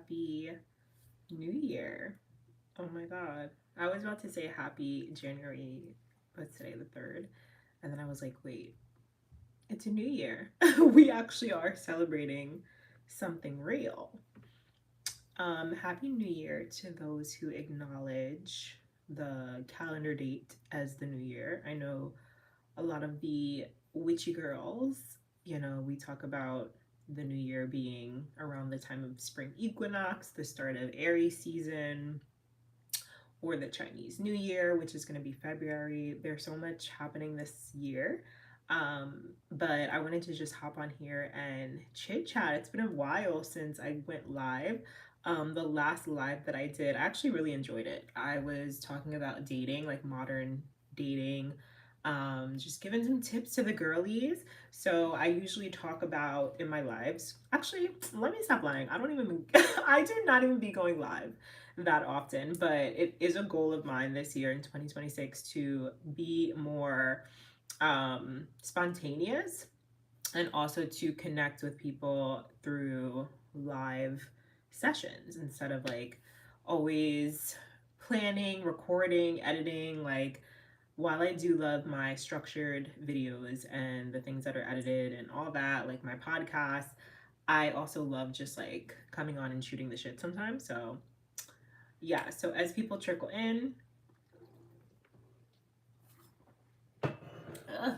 Happy New Year. Oh my God. I was about to say happy January, but today the 3rd. And then I was like, wait, it's a new year. We actually are celebrating something real. Happy New Year to those who acknowledge the calendar date as the new year. I know a lot of the witchy girls, we talk about the new year being around the time of spring equinox, the start of Aries season, or the Chinese New Year, which is going to be February. There's so much happening this year. But I wanted to just hop on here and chit chat. It's been a while since I went live. The last live that I did, I actually really enjoyed it. I was talking about dating, like modern dating, just giving some tips to the girlies. So I usually talk about in my lives. Actually, let me stop lying. I don't even, I do not even be going live that often, but it is a goal of mine this year in 2026 to be more spontaneous and also to connect with people through live sessions instead of like always planning, recording, editing. Like, while I do love my structured videos and the things that are edited and all that, like my podcast, I also love just like coming on and shooting the shit sometimes. So yeah, so as people trickle in, ugh,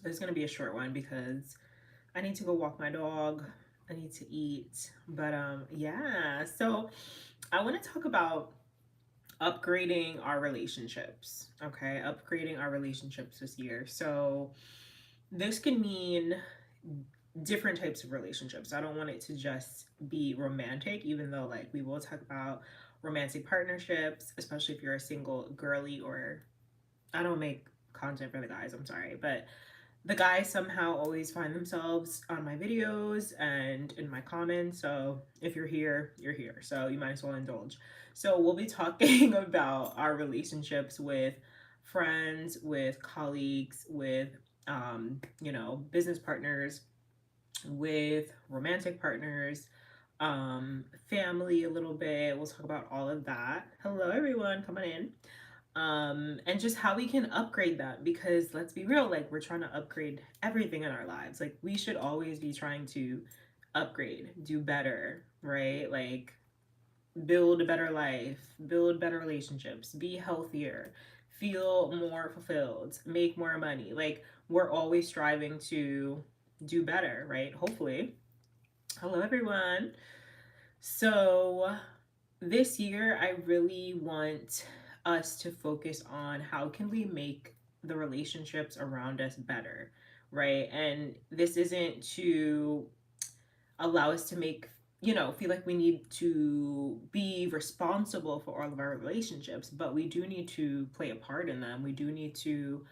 there's gonna be a short one because I need to go walk my dog. I need to eat. But yeah, so I want to talk about upgrading our relationships. Okay, upgrading our relationships this year. So this can mean different types of relationships. I don't want it to just be romantic, even though like we will talk about romantic partnerships, especially if you're a single girly, or I don't make content for the guys, I'm sorry, but the guys somehow always find themselves on my videos and in my comments. So if you're here, you're here. So you might as well indulge. So we'll be talking about our relationships with friends, with colleagues, with business partners, with romantic partners, family a little bit. We'll talk about all of that. Hello everyone, come on in. And just how we can upgrade that, because let's be real, like we're trying to upgrade everything in our lives. Like we should always be trying to upgrade, do better, right? Like build a better life, build better relationships, be healthier, feel more fulfilled, make more money. Like we're always striving to do better, right? Hopefully. Hello everyone. So this year I really want us to focus on how can we make the relationships around us better, right? And this isn't to allow us to make, feel like we need to be responsible for all of our relationships, but we do need to play a part in them. We do need to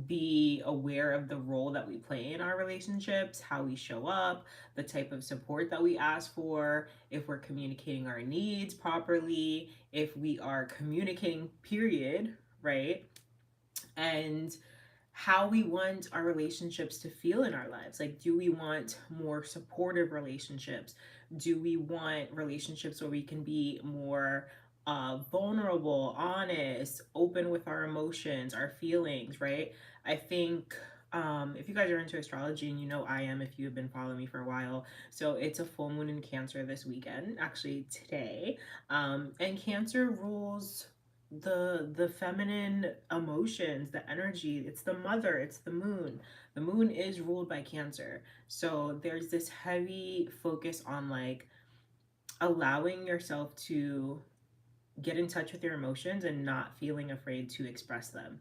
be aware of the role that we play in our relationships, how we show up, the type of support that we ask for, if we're communicating our needs properly, if we are communicating, period, right? And how we want our relationships to feel in our lives. Like, do we want more supportive relationships? Do we want relationships where we can be more vulnerable, honest, open with our emotions, our feelings, right? I think if you guys are into astrology, and you know I am if you have been following me for a while, so it's a full moon in Cancer this weekend, actually today. And Cancer rules the feminine emotions, the energy. It's the mother, it's the moon. The moon is ruled by Cancer. So there's this heavy focus on like allowing yourself to get in touch with your emotions and not feeling afraid to express them,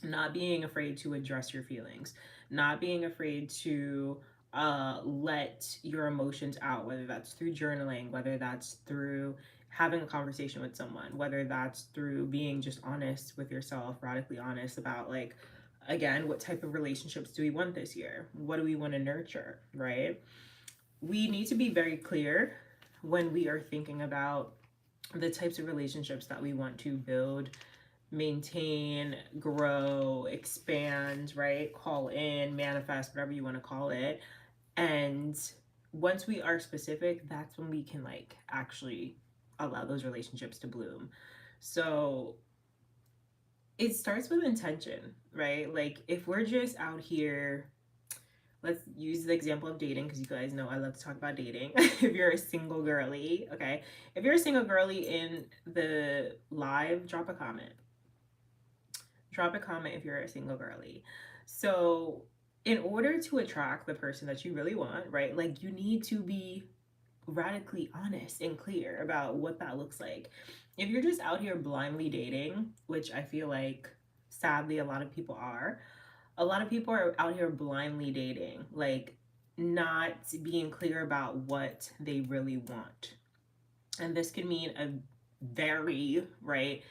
not being afraid to address your feelings, not being afraid to let your emotions out, whether that's through journaling, whether that's through having a conversation with someone, whether that's through being just honest with yourself, radically honest about like, again, what type of relationships do we want this year? What do we want to nurture, right? We need to be very clear when we are thinking about the types of relationships that we want to build, maintain, grow, expand, right? Call in, manifest, whatever you want to call it. And once we are specific, that's when we can like actually allow those relationships to bloom. So it starts with intention, right? Like if we're just out here, let's use the example of dating because you guys know I love to talk about dating. If you're a single girly, okay? If you're a single girly in the live, drop a comment. Drop a comment if you're a single girly. So, in order to attract the person that you really want, right? Like you need to be radically honest and clear about what that looks like. If you're just out here blindly dating, which I feel like sadly a lot of people are out here blindly dating, like not being clear about what they really want. And this could mean a very, right,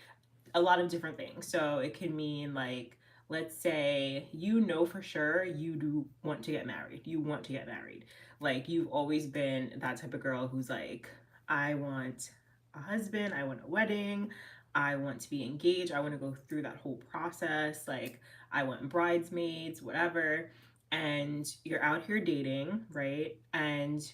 a lot of different things. So it can mean like, let's say you know for sure you do want to get married. You want to get married. Like you've always been that type of girl who's like, I want a husband, I want a wedding, I want to be engaged, I want to go through that whole process. Like I want bridesmaids, whatever. And you're out here dating, right? And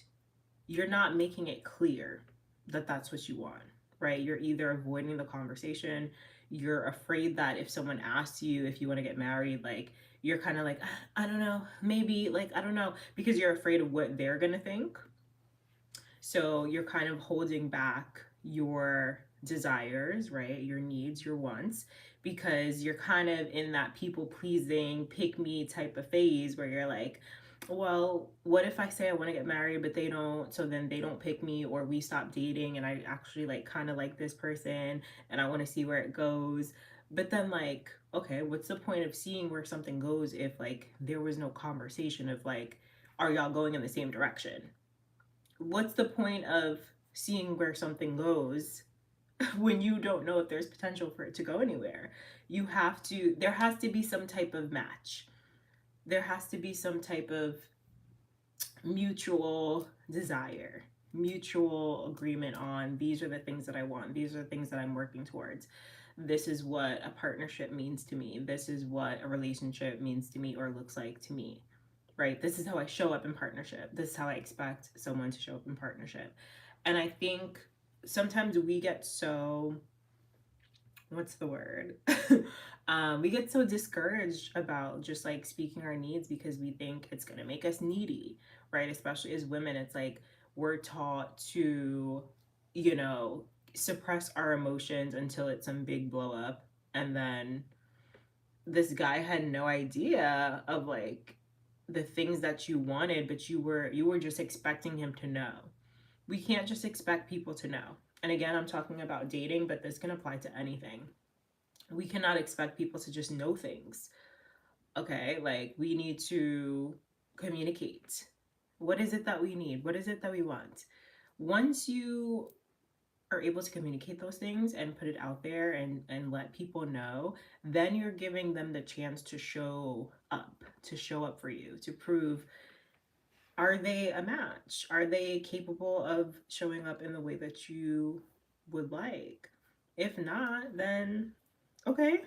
you're not making it clear that that's what you want, right? You're either avoiding the conversation, you're afraid that if someone asks you if you want to get married, like you're kind of like, I don't know, maybe, like, I don't know, because you're afraid of what they're going to think. So you're kind of holding back your desires, right? Your needs, your wants, because you're kind of in that people pleasing, pick me type of phase where you're like, well, what if I say I want to get married, but they don't, so then they don't pick me, or we stop dating and I actually like kind of like this person and I want to see where it goes. But then, like, okay, what's the point of seeing where something goes if like there was no conversation of like, are y'all going in the same direction? What's the point of seeing where something goes when you don't know if there's potential for it to go anywhere? You have to, there has to be some type of match. There has to be some type of mutual desire, mutual agreement on these are the things that I want, these are the things that I'm working towards. This is what a partnership means to me. This is what a relationship means to me or looks like to me, right? This is how I show up in partnership. This is how I expect someone to show up in partnership. And I think sometimes we get so, what's the word? We get so discouraged about just like speaking our needs because we think it's going to make us needy, right? Especially as women, it's like we're taught to, you know, suppress our emotions until it's some big blow up. And then this guy had no idea of like the things that you wanted, but you were just expecting him to know. We can't just expect people to know. And again, I'm talking about dating, but this can apply to anything. We cannot expect people to just know things. Okay? Like we need to communicate. What is it that we need? What is it that we want? Once you are able to communicate those things and put it out there and let people know, then you're giving them the chance to show up for you, to prove, are they a match? Are they capable of showing up in the way that you would like? If not, then okay,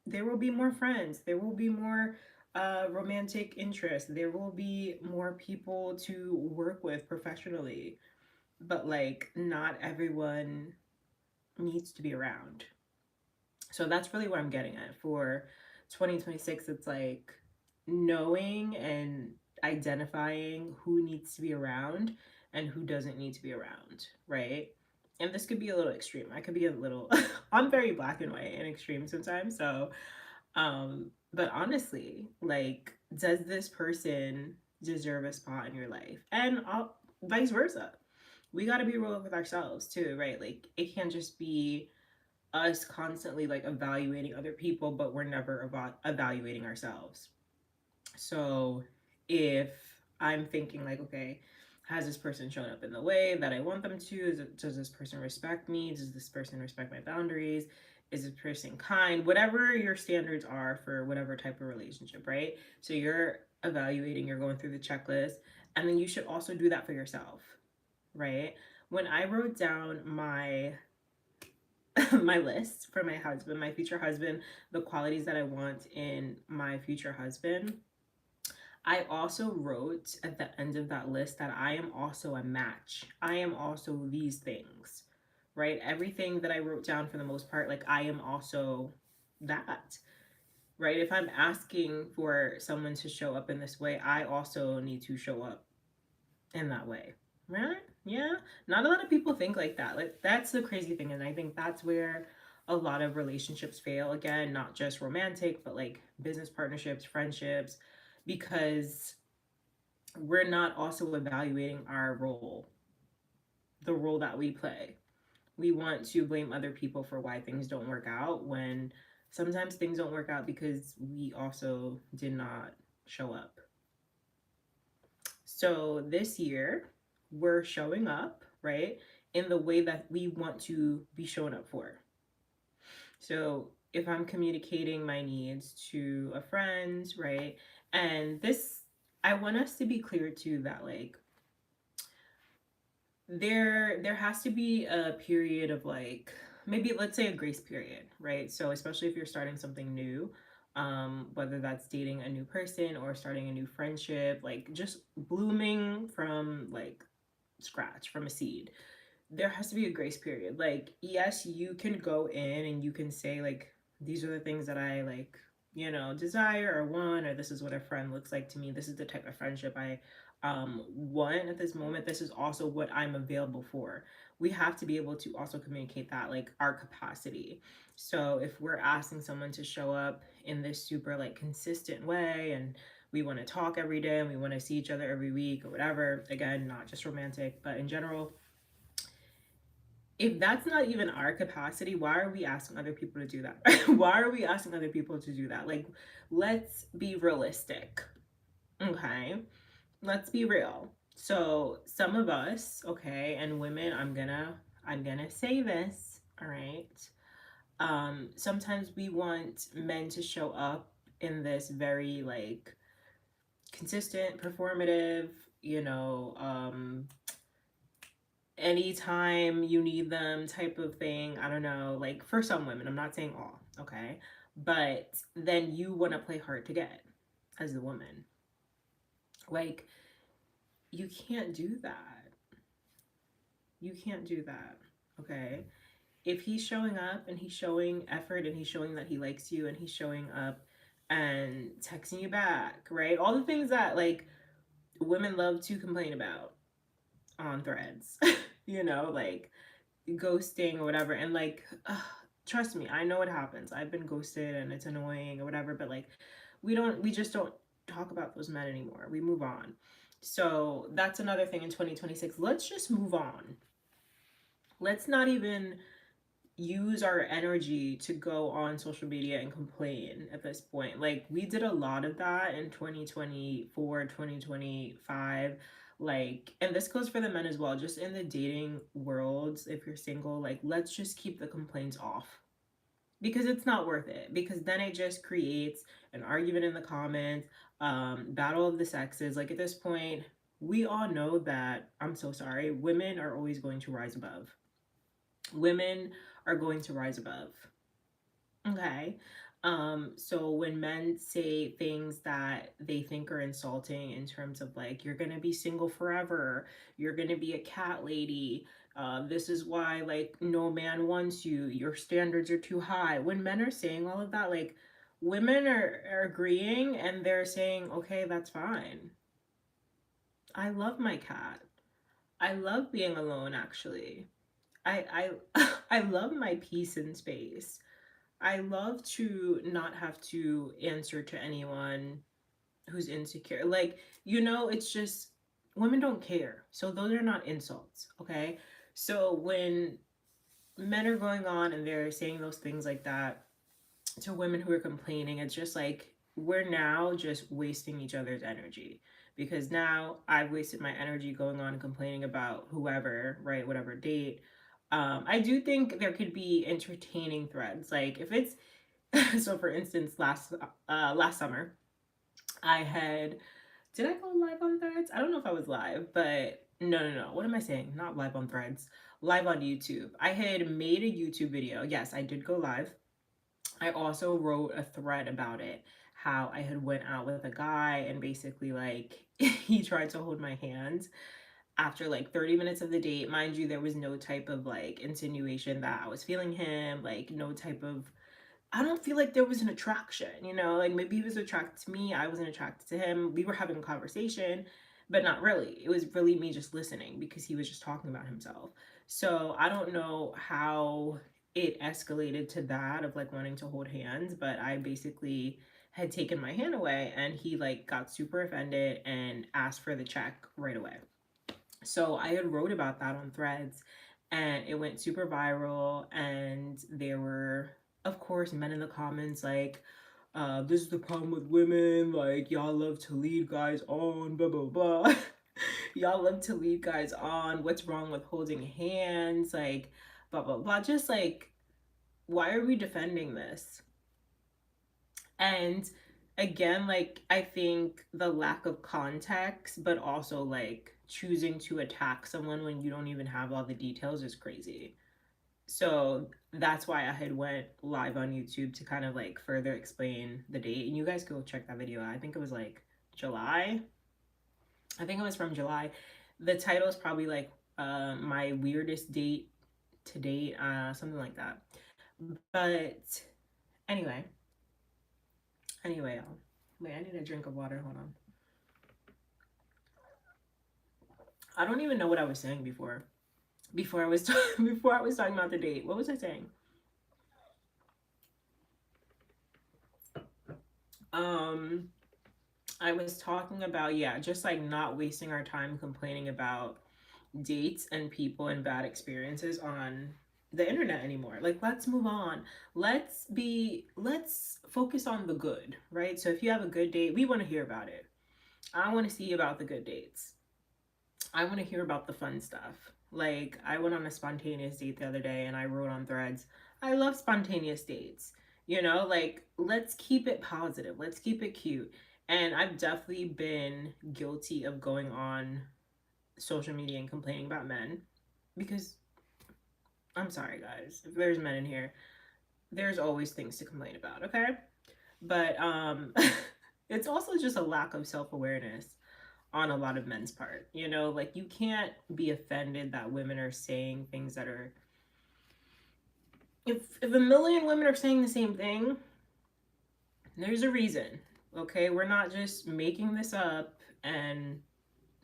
there will be more friends. There will be more romantic interest. There will be more people to work with professionally. But like, not everyone needs to be around. So that's really what I'm getting at for 2026. It's like knowing and identifying who needs to be around and who doesn't need to be around, right? And this could be a little extreme. I could be a little I'm very black and white and extreme sometimes. So, but honestly, like, does this person deserve a spot in your life? And vice versa. We got to be real with ourselves too, right? Like, it can't just be us constantly like evaluating other people, but we're never evaluating ourselves. So if I'm thinking like, okay, has this person shown up in the way that I want them to? Does this person respect me? Does this person respect my boundaries? Is this person kind? Whatever your standards are for whatever type of relationship, right? So you're evaluating, you're going through the checklist, and then you should also do that for yourself, right? When I wrote down my my list for my husband, my future husband, the qualities that I want in my future husband, I also wrote at the end of that list that I am also a match. I am also these things, right? Everything that I wrote down for the most part, like I am also that, right? If I'm asking for someone to show up in this way, I also need to show up in that way, right? Yeah. Not a lot of people think like that. Like, that's the crazy thing. And I think that's where a lot of relationships fail. Again, not just romantic, but like business partnerships, friendships, because we're not also evaluating our role, the role that we play. We want to blame other people for why things don't work out when sometimes things don't work out because we also did not show up. So this year, we're showing up, right, in the way that we want to be shown up for. So if I'm communicating my needs to a friend, right, and this, I want us to be clear too that like there has to be a period of like, maybe let's say a grace period, right? So especially if you're starting something new, whether that's dating a new person or starting a new friendship, like just blooming from like scratch, from a seed, there has to be a grace period. Like, yes, you can go in and you can say like, these are the things that I like, desire or want, or this is what a friend looks like to me, this is the type of friendship I want at this moment, this is also what I'm available for. We have to be able to also communicate that, like our capacity. So if we're asking someone to show up in this super like consistent way, and we want to talk every day and we want to see each other every week or whatever, again, not just romantic but in general, if that's not even our capacity, why are we asking other people to do that? Why are we asking other people to do that? Like, let's be realistic. Okay, let's be real. So some of us, okay, and women, I'm gonna say this, all right. Sometimes we want men to show up in this very like consistent, performative, you know, anytime you need them type of thing. I don't know, like for some women, I'm not saying all, okay? But then you want to play hard to get as a woman. Like, you can't do that. You can't do that, okay? If he's showing up and he's showing effort and he's showing that he likes you and he's showing up and texting you back, right? All the things that like women love to complain about on threads, like ghosting or whatever. And like, trust me, I know it happens. I've been ghosted and it's annoying or whatever, but like, we just don't talk about those men anymore. We move on. So that's another thing in 2026. Let's just move on. Let's not even use our energy to go on social media and complain at this point. Like, we did a lot of that in 2024, 2025. Like, and this goes for the men as well, just in the dating world. If you're single, like, let's just keep the complaints off, because it's not worth it, because then it just creates an argument in the comments, battle of the sexes. Like, at this point, we all know that, I'm so sorry, women are always going to rise above. Women are going to rise above. Okay. So when men say things that they think are insulting in terms of like, you're gonna be single forever, you're gonna be a cat lady, this is why like no man wants you, your standards are too high. When men are saying all of that, like, women are agreeing and they're saying, okay, that's fine. I love my cat. I love being alone actually. I I love my peace and space. I love to not have to answer to anyone who's insecure. Like, it's just women don't care. So those are not insults, okay? So when men are going on and they're saying those things like that to women who are complaining, it's just like we're now just wasting each other's energy, because now I've wasted my energy going on and complaining about whoever, right? Whatever date. I do think there could be entertaining threads. Like, if it's so for instance, last summer, I had did I go live on threads? I don't know if I was live, but no. What am I saying? Not live on threads. Live on YouTube. I had made a YouTube video. Yes, I did go live. I also wrote a thread about it. how I had went out with a guy and basically like he tried to hold my hand after like 30 minutes of the date. Mind you, there was no type of like insinuation that I was feeling him, like no type of, I don't feel like there was an attraction, you know, like maybe he was attracted to me, I wasn't attracted to him. We were having a conversation, but not really. It was really me just listening because he was just talking about himself. So I don't know how it escalated to that of like wanting to hold hands, but I basically had taken my hand away and he like got super offended and asked for the check right away. So I had wrote about that on Threads and it went super viral. And there were, of course, men in the comments like, this is the problem with women, like y'all love to lead guys on, blah blah blah. Y'all love to lead guys on. What's wrong with holding hands? Like blah blah blah. Just like, why are we defending this? And again, like I think the lack of context, but also like choosing to attack someone when you don't even have all the details is crazy. So that's why I had went live on YouTube to kind of like further explain the date. And you guys go check that video out. I think it was like July. I think it was from July. The title is probably like my weirdest date to date, something like that. But anyway, wait, I need a drink of water. Hold on. I don't even know what I was saying before. Before I was before I was talking about the date. What was I saying? Um, I was talking about, yeah, just like not wasting our time complaining about dates and people and bad experiences on the internet anymore. Like, let's move on. Let's focus on the good, right? So if you have a good date, we want to hear about it. I want to see about the good dates. I want to hear about the fun stuff. Like, I went on a spontaneous date the other day and I wrote on Threads, I love spontaneous dates. You know, like, let's keep it positive, let's keep it cute. And I've definitely been guilty of going on social media and complaining about men because I'm sorry, guys, if there's men in here, there's always things to complain about, okay? But it's also just a lack of self-awareness on a lot of men's part. You know, like you can't be offended that women are saying things that are, if a million women are saying the same thing, there's a reason. Okay? We're not just making this up and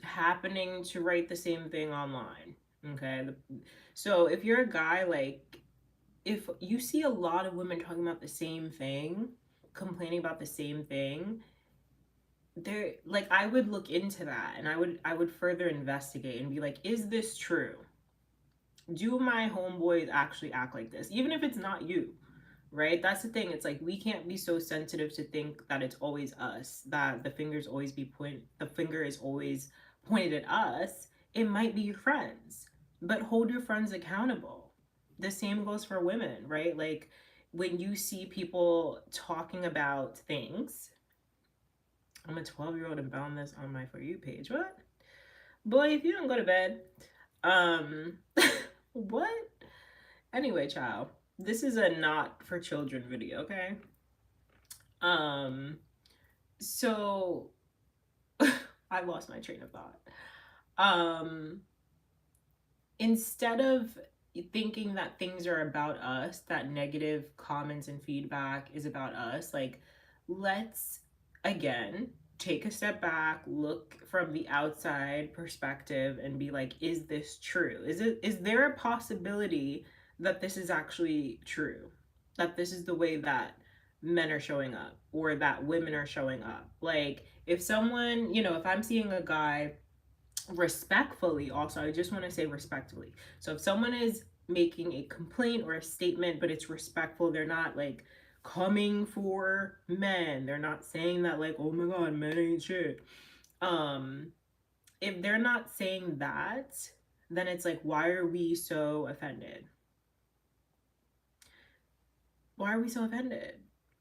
happening to write the same thing online. Okay? So if you're a guy, like if you see a lot of women talking about the same thing, complaining about the same thing, there, like I would look into that and I would further investigate and be like, is this true? Do my homeboys actually act like this? Even if it's not you, right? That's the thing. It's like we can't be so sensitive to think that it's always us, that the finger is always pointed at us. It might be your friends, but hold your friends accountable. The same goes for women, right? Like when you see people talking about things, I'm a 12-year-old and found this on my For You page. What? Boy, if you don't go to bed, um, what? Anyway, child, this is a not for children video, okay? Um, so I lost my train of thought. Um, Instead of thinking that things are about us, that negative comments and feedback is about us, like let's again take a step back, look from the outside perspective and be like, is this true? Is there a possibility that this is actually true? That this is the way that men are showing up or that women are showing up? Like if someone, you know, if I'm seeing a guy respectfully, also I just want to say respectfully, so if someone is making a complaint or a statement but it's respectful, they're not like coming for men, they're not saying that like, oh my god, men ain't shit. um if they're not saying that, then it's like, why are we so offended? Why are we so offended?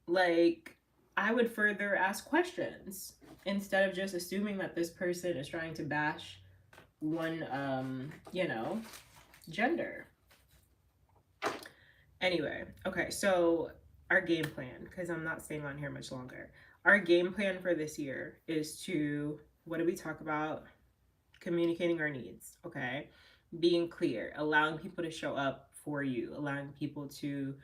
Like, I would further ask questions instead of just assuming that this person is trying to bash one you know, gender. Anyway, okay, so our game plan, because I'm not staying on here much longer. Our game plan for this year is to, what do we talk about? Communicating our needs, okay? Being clear, allowing people to show up for you, allowing people to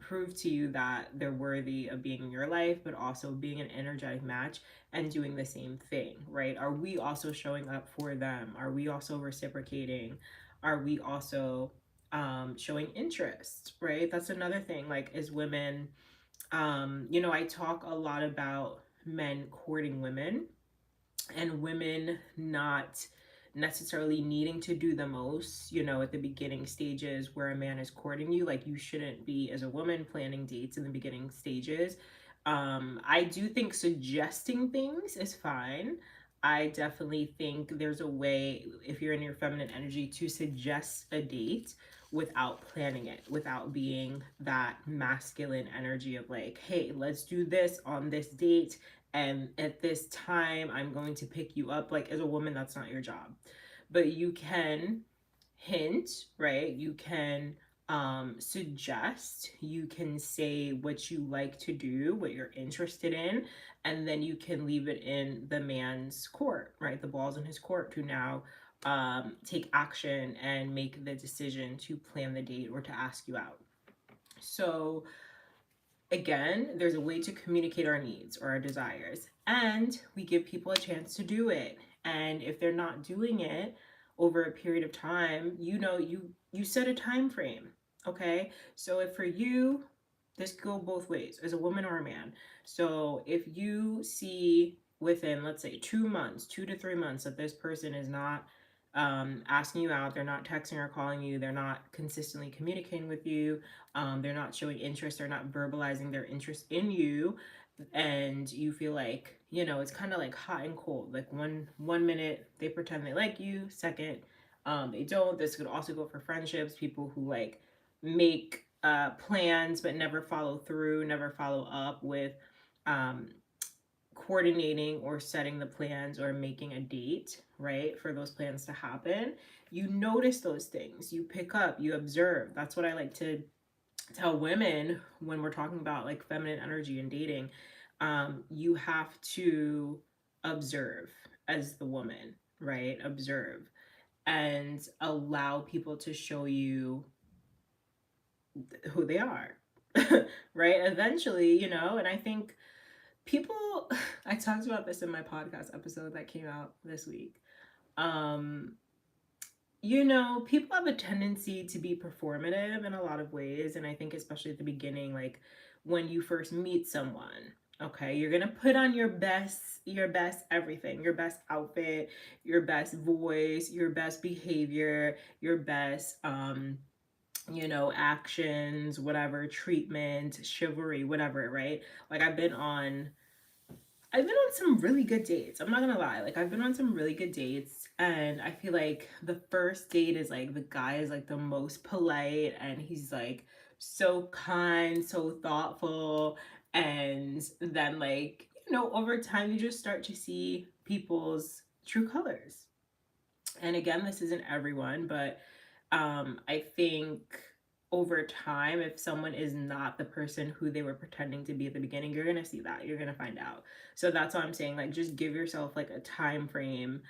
prove to you that they're worthy of being in your life, but also being an energetic match and doing the same thing, right? Are we also showing up for them? Are we also reciprocating? Are we also showing interest, right? That's another thing. Like, as women, I talk a lot about men courting women and women not necessarily needing to do the most, at the beginning stages where a man is courting you. Like, you shouldn't be, as a woman, planning dates in the beginning stages. I do think suggesting things is fine. I definitely think there's a way, if you're in your feminine energy, to suggest a date without planning it, without being that masculine energy of like, hey, let's do this on this date, and at this time I'm going to pick you up. Like, as a woman, that's not your job, but you can hint, right? You can suggest, you can say what you like to do, what you're interested in, and then you can leave it in the man's court, right? The ball's in his court to now take action and make the decision to plan the date or to ask you out. So again, there's a way to communicate our needs or our desires, and we give people a chance to do it. And if they're not doing it over a period of time, you set a time frame. Okay, so if for you, this could go both ways, as a woman or a man. So if you see within, let's say, 2 months, 2 to 3 months, that this person is not asking you out, they're not texting or calling you, they're not consistently communicating with you, they're not showing interest, they're not verbalizing their interest in you, and you feel like, it's kind of like hot and cold. Like, one minute they pretend they like you, second they don't. This could also go for friendships, people who like make plans but never follow through, never follow up with um, coordinating or setting the plans or making a date, right, for those plans to happen. You notice those things, you pick up, you observe. That's what I like to tell women when we're talking about like feminine energy and dating. You have to observe as the woman, right? Observe and allow people to show you who they are, right? Eventually, and I think people, I talked about this in my podcast episode that came out this week. Um, People have a tendency to be performative in a lot of ways. And I think, especially at the beginning, like when you first meet someone, okay, you're going to put on your best everything, your best outfit, your best voice, your best behavior, your best, actions, whatever, treatment, chivalry, whatever, right? Like, I've been on some really good dates. I'm not gonna lie. Like, I've been on some really good dates, and I feel like the first date is like the guy is like the most polite, and he's like so kind, so thoughtful, and then, like, over time you just start to see people's true colors. And again, this isn't everyone, but I think over time, if someone is not the person who they were pretending to be at the beginning, you're gonna see that. You're gonna find out. So that's why I'm saying, like, just give yourself like a time frame,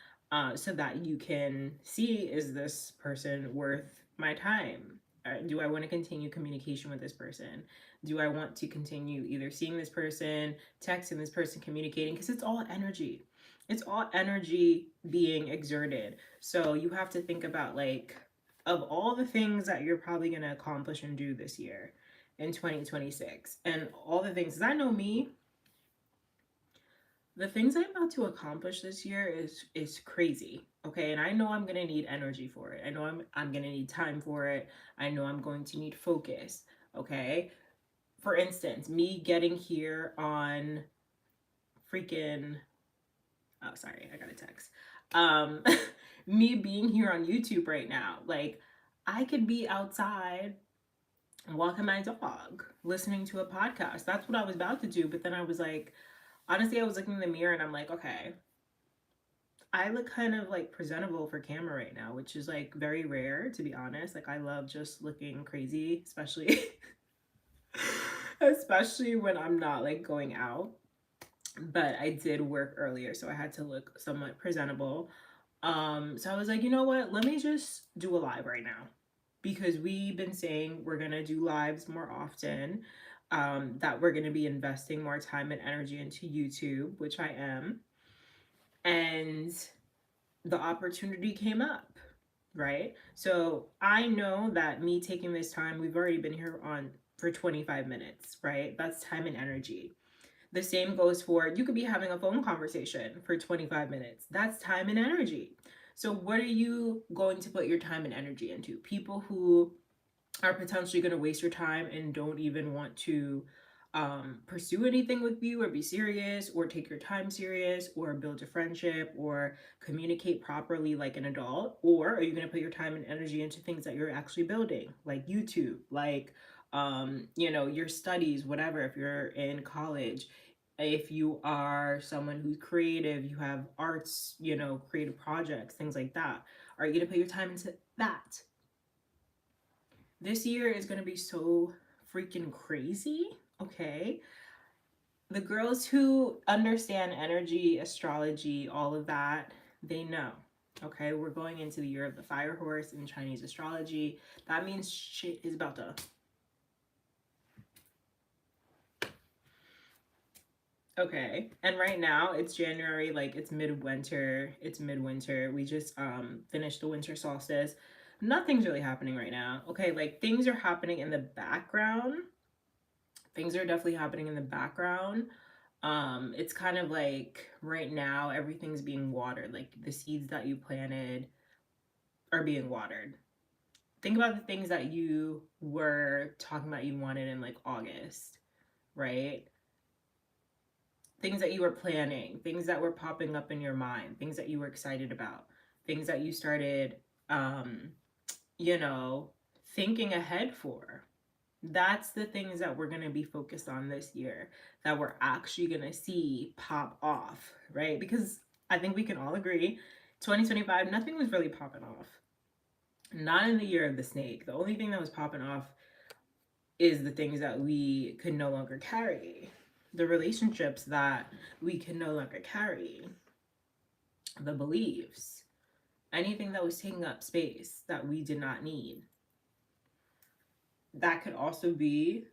so that you can see, is this person worth my time? Do I want to continue communication with this person? Do I want to continue either seeing this person, texting this person, communicating? Because it's all energy. It's all energy being exerted. So you have to think about, like, of all the things that you're probably going to accomplish and do this year in 2026, and all the things, because I know me, the things I'm about to accomplish this year is crazy. Okay, and I know I'm gonna need energy for it. I know I'm gonna need time for it. I know I'm going to need focus. Okay, for instance, me getting here on freaking, oh, sorry, I got a text. Um, me being here on YouTube right now, like, I could be outside walking my dog, listening to a podcast. That's what I was about to do. But then I was like, honestly, I was looking in the mirror and I'm like, okay, I look kind of like presentable for camera right now, which is like very rare, to be honest. Like, I love just looking crazy, especially especially when I'm not like going out. but I did work earlier, so I had to look somewhat presentable. So I was like, you know what? Let me just do a live right now, because we've been saying we're gonna do lives more often. That we're gonna be investing more time and energy into YouTube, which I am, and the opportunity came up, right? So I know that me taking this time, we've already been here on for 25 minutes, right? That's time and energy. The same goes for, you could be having a phone conversation for 25 minutes. That's time and energy. So what are you going to put your time and energy into? People who are potentially going to waste your time and don't even want to pursue anything with you or be serious or take your time serious or build a friendship or communicate properly like an adult? Or are you going to put your time and energy into things that you're actually building, like YouTube, like your studies, whatever, if you're in college, if you are someone who's creative, you have arts, creative projects, things like that. Are you going to put your time into that? This year is going to be so freaking crazy. Okay. The girls who understand energy, astrology, all of that, they know. Okay. We're going into the year of the fire horse in Chinese astrology. That means shit is about to. Okay. And right now it's January, like it's midwinter. It's midwinter. We just finished the winter solstice. Nothing's really happening right now. Okay, like things are happening in the background. Things are definitely happening in the background. It's kind of like right now everything's being watered. Like the seeds that you planted are being watered. Think about the things that you were talking about you wanted in like August, right? Things that you were planning, things that were popping up in your mind, things that you were excited about, things that you started you know, thinking ahead for. That's the things that we're going to be focused on this year, that we're actually going to see pop off, right? Because I think we can all agree 2025, nothing was really popping off. Not in the year of the snake. The only thing that was popping off is the things that we could no longer carry, the relationships that we can no longer carry, the beliefs, anything that was taking up space that we did not need. That could also be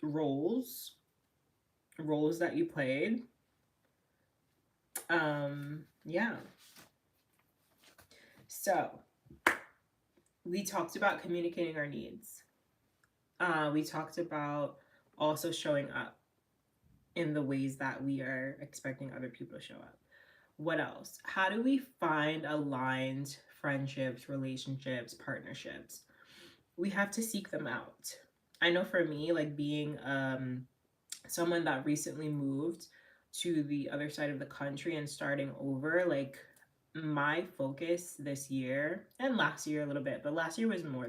roles that you played. Yeah. So we talked about communicating our needs. We talked about also showing up in the ways that we are expecting other people to show up. What else? How do we find aligned friendships, relationships, partnerships? We have to seek them out. I know for me, like being someone that recently moved to the other side of the country and starting over, like my focus this year and last year a little bit, but last year was more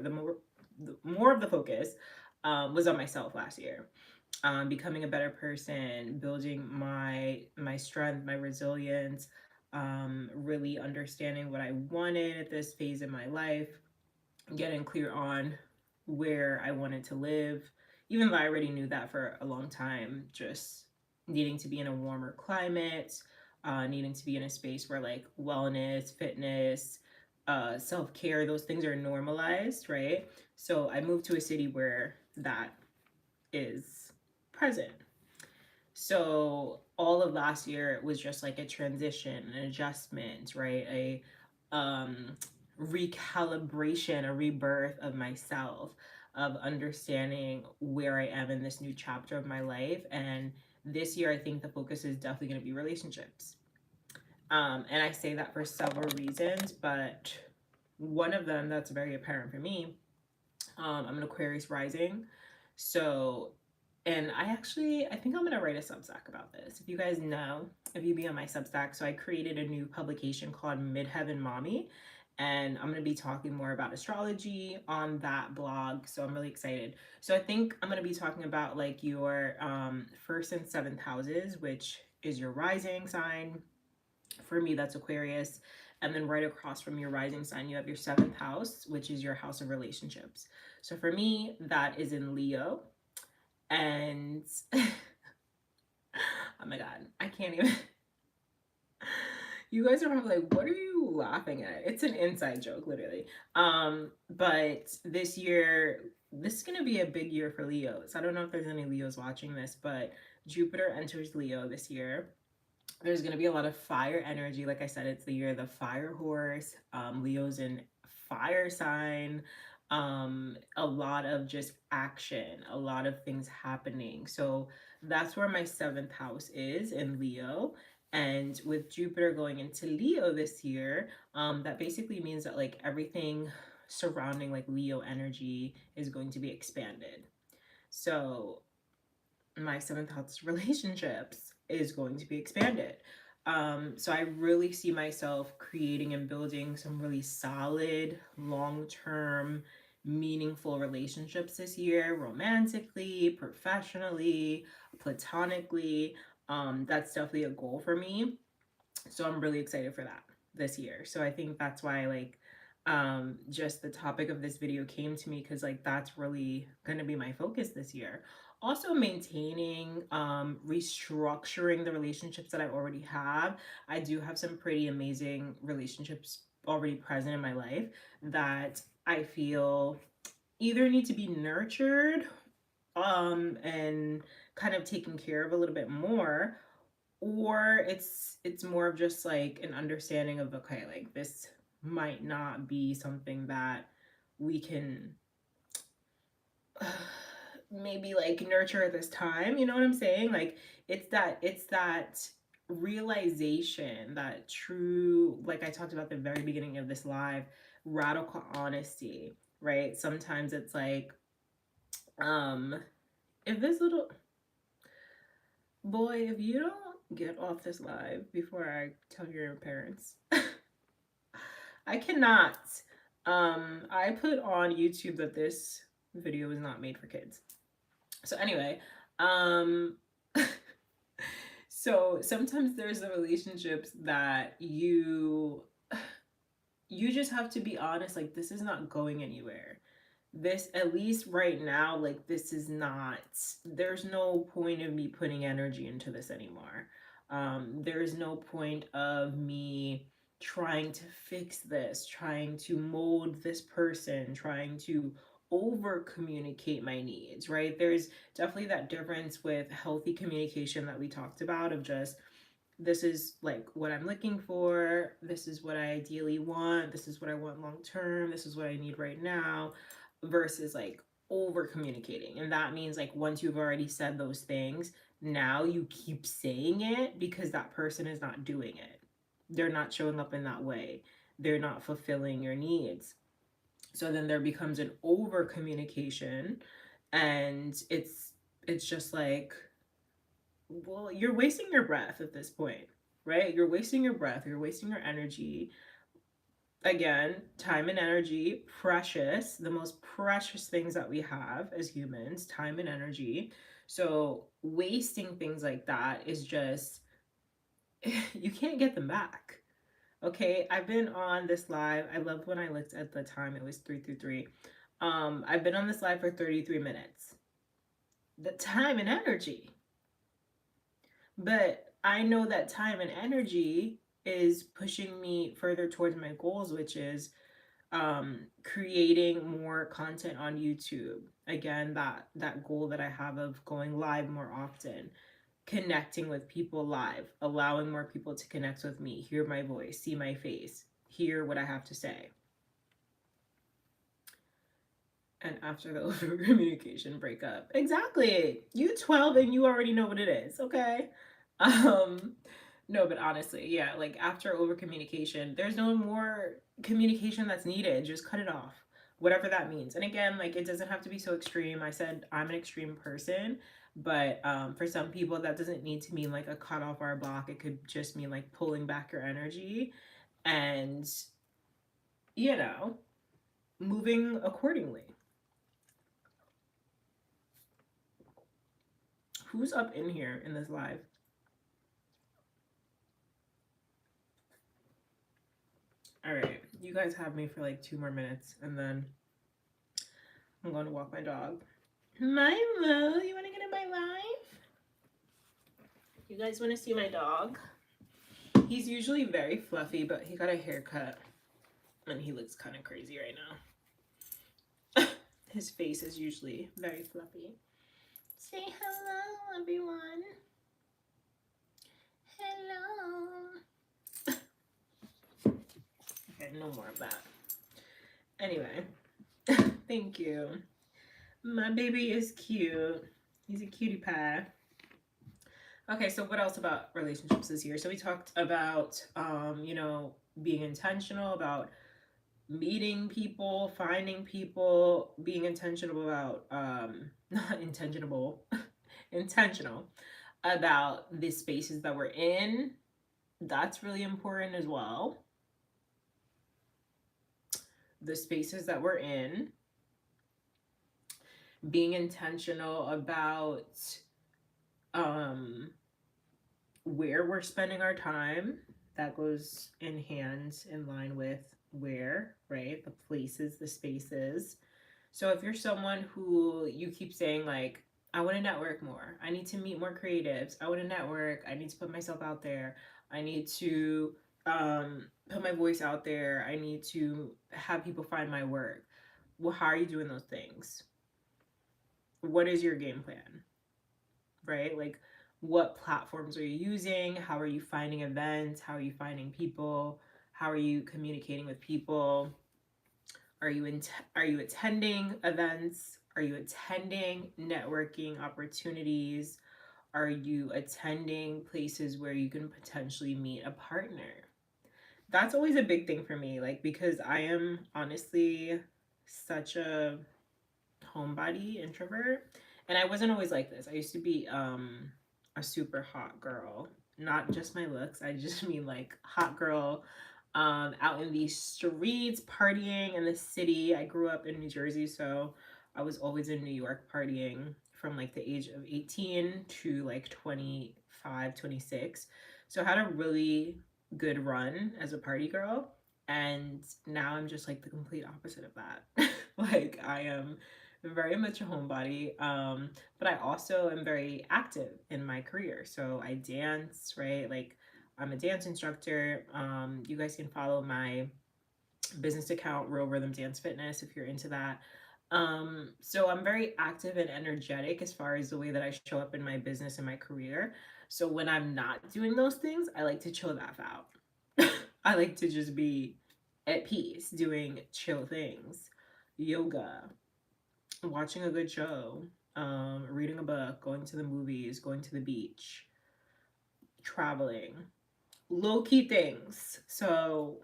of the focus was on myself last year. Becoming a better person, building my strength, my resilience, really understanding what I wanted at this phase in my life, getting clear on where I wanted to live, even though I already knew that for a long time, just needing to be in a warmer climate, needing to be in a space where like wellness, fitness, self care, those things are normalized, right? So I moved to a city where that is present. So all of last year was just like a transition, an adjustment, right? A recalibration, a rebirth of myself, of understanding where I am in this new chapter of my life. And this year, I think the focus is definitely going to be relationships. And I say that for several reasons, but one of them that's very apparent for me, I'm an Aquarius rising. So, and I think I'm gonna write a Substack about this. If you guys know, if you be on my Substack, so I created a new publication called Midheaven Mommy, and I'm gonna be talking more about astrology on that blog. So I'm really excited. So I think I'm gonna be talking about like your first and seventh houses, which is your rising sign. For me, that's Aquarius. And then right across from your rising sign, you have your seventh house, which is your house of relationships. So for me, that is in Leo. And Oh my God, I can't even. You guys are probably like, what are you laughing at? It's an inside joke, literally. But this year, this is gonna be a big year for Leos. I don't know if there's any Leos watching this, but Jupiter enters Leo this year. There's going to be a lot of fire energy. Like I said, it's the year of the fire horse. Leo's in fire sign. A lot of just action, a lot of things happening. So that's where my seventh house is in Leo. And with Jupiter going into Leo this year, that basically means that like everything surrounding like Leo energy is going to be expanded. So my seventh house relationships is going to be expanded. So I really see myself creating and building some really solid, long-term, meaningful relationships this year, romantically, professionally, platonically. That's definitely a goal for me. So I'm really excited for that this year. So I think that's why like just the topic of this video came to me, because like that's really going to be my focus this year. Also maintaining, restructuring the relationships that I already have. I do have some pretty amazing relationships already present in my life that I feel either need to be nurtured and kind of taken care of a little bit more, or it's more of just like an understanding of, okay, like this might not be something that we can maybe like nurture at this time, you know what I'm saying? Like it's that realization, that true, like I talked about at the very beginning of this live, radical honesty, right? Sometimes it's like, um if this little boy, if you don't get off this live before I tell your parents, I cannot. I put on YouTube that this video is not made for kids. So anyway, um, so sometimes there's the relationships that you just have to be honest, like this is not going anywhere. This, at least right now, like this is not, there's no point of me putting energy into this anymore. There's no point of me trying to fix this, trying to mold this person, trying to over communicate my needs, right? There's definitely that difference with healthy communication that we talked about, of just, this is like what I'm looking for, this is what I ideally want, this is what I want long term, this is what I need right now, versus like over communicating. And that means like once you've already said those things, now you keep saying it because that person is not doing it. They're not showing up in that way. They're not fulfilling your needs. So then there becomes an over communication, and it's just like, well, you're wasting your breath at this point, right? You're wasting your breath, you're wasting your energy. Again, time and energy, precious, the most precious things that we have as humans, time and energy. So wasting things like that is just, you can't get them back. Okay, I've been on this live. I loved when I looked at the time, it was 333. I've been on this live for 33 minutes. The time and energy. But I know that time and energy is pushing me further towards my goals, which is creating more content on YouTube. Again, that goal that I have of going live more often, connecting with people live, allowing more people to connect with me, hear my voice, see my face, hear what I have to say. And after the over communication breakup, exactly, you 12 and you already know what it is, okay? um no, but honestly, yeah, like after over communication, there's no more communication that's needed. Just cut it off, whatever that means. And again, like it doesn't have to be so extreme. I said I'm an extreme person, but for some people that doesn't need to mean like a cut off or a block. It could just mean like pulling back your energy and, you know, moving accordingly. Who's up in here in this live? All right, you guys have me for like 2 more minutes, and then I'm going to walk my dog. Milo, you want to get in my life? You guys want to see my dog? He's usually very fluffy, but he got a haircut and he looks kind of crazy right now. His face is usually very fluffy. Say hello, everyone. Hello. Okay, no more of that. Anyway, thank you. My baby is cute. He's a cutie pie. Okay, so what else about relationships this year? So we talked about, being intentional about meeting people, finding people, being intentional about, not intentional, intentional about the spaces that we're in. That's really important as well. The spaces that we're in. Being intentional about where we're spending our time. That goes in line with where, right? The places, the spaces. So if you're someone who you keep saying, like, I want to network more, I need to meet more creatives, I want to network, I need to put myself out there, I need to put my voice out there, I need to have people find my work. Well, how are you doing those things? What is your game plan? Right? Like, what platforms are you using? How are you finding events? How are you finding people? How are you communicating with people? Are you attending events? Are you attending networking opportunities? Are you attending places where you can potentially meet a partner? That's always a big thing for me, like, because I am honestly such a homebody introvert, and I wasn't always like this. I used to be a super hot girl, not just my looks, I just mean like hot girl, out in the streets partying in the city. I grew up in New Jersey, so I was always in New York partying from like the age of 18 to like 25, 26. So I had a really good run as a party girl, and now I'm just like the complete opposite of that. Like, I am very much a homebody, but I also am very active in my career. So I dance, right? Like, I'm a dance instructor. You guys can follow my business account, Real Rhythm Dance Fitness, if you're into that. So I'm very active and energetic as far as the way that I show up in my business and my career. So when I'm not doing those things, I like to chill that out. I like to just be at peace, doing chill things, yoga, watching a good show, reading a book, going to the movies, going to the beach, traveling, low key things. So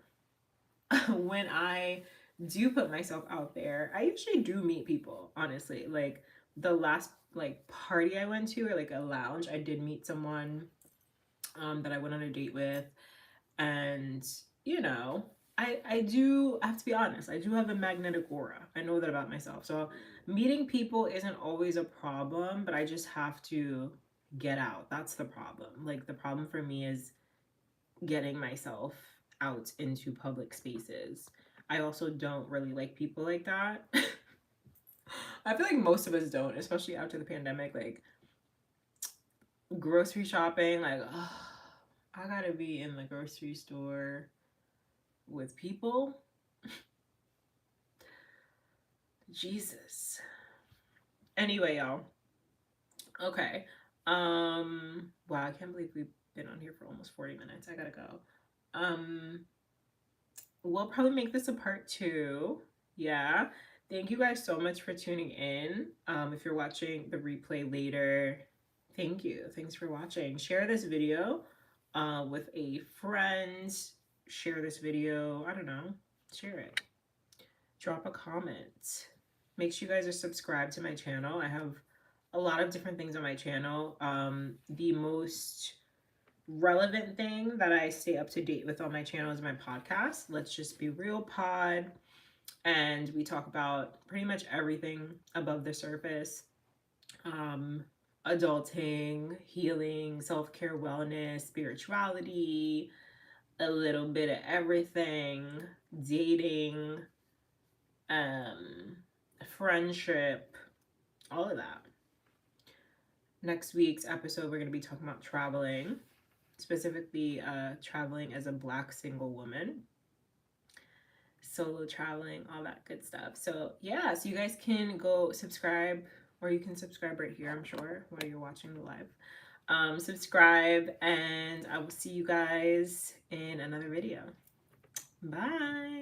when I do put myself out there, I usually do meet people, honestly. Like, the last like party I went to, or like a lounge, I did meet someone that I went on a date with, and you know, I have to be honest, I do have a magnetic aura. I know that about myself. So meeting people isn't always a problem, but I just have to get out. That's the problem. Like, the problem for me is getting myself out into public spaces. I also don't really like people like that. I feel like most of us don't, especially after the pandemic. Like, grocery shopping, like, ugh, I gotta be in the grocery store with people. Jesus. Anyway, y'all. Okay. Wow, I can't believe we've been on here for almost 40 minutes. I gotta go. We'll probably make this a part 2. Yeah. Thank you guys so much for tuning in. If you're watching the replay later, thank you. Thanks for watching. Share this video with a friend. Share this video. I don't know. Share it. Drop a comment. Make sure you guys are subscribed to my channel. I have a lot of different things on my channel. The most relevant thing that I stay up to date with on my channel is my podcast, Let's Just Be Real Pod. And we talk about pretty much everything above the surface. Adulting, healing, self-care, wellness, spirituality, a little bit of everything, dating, friendship, all of that. Next week's episode, we're going to be talking about traveling, specifically traveling as a Black single woman, solo traveling, all that good stuff. So yeah, so you guys can go subscribe, or you can subscribe right here, I'm sure, while you're watching the live. Subscribe, and I will see you guys in another video. Bye.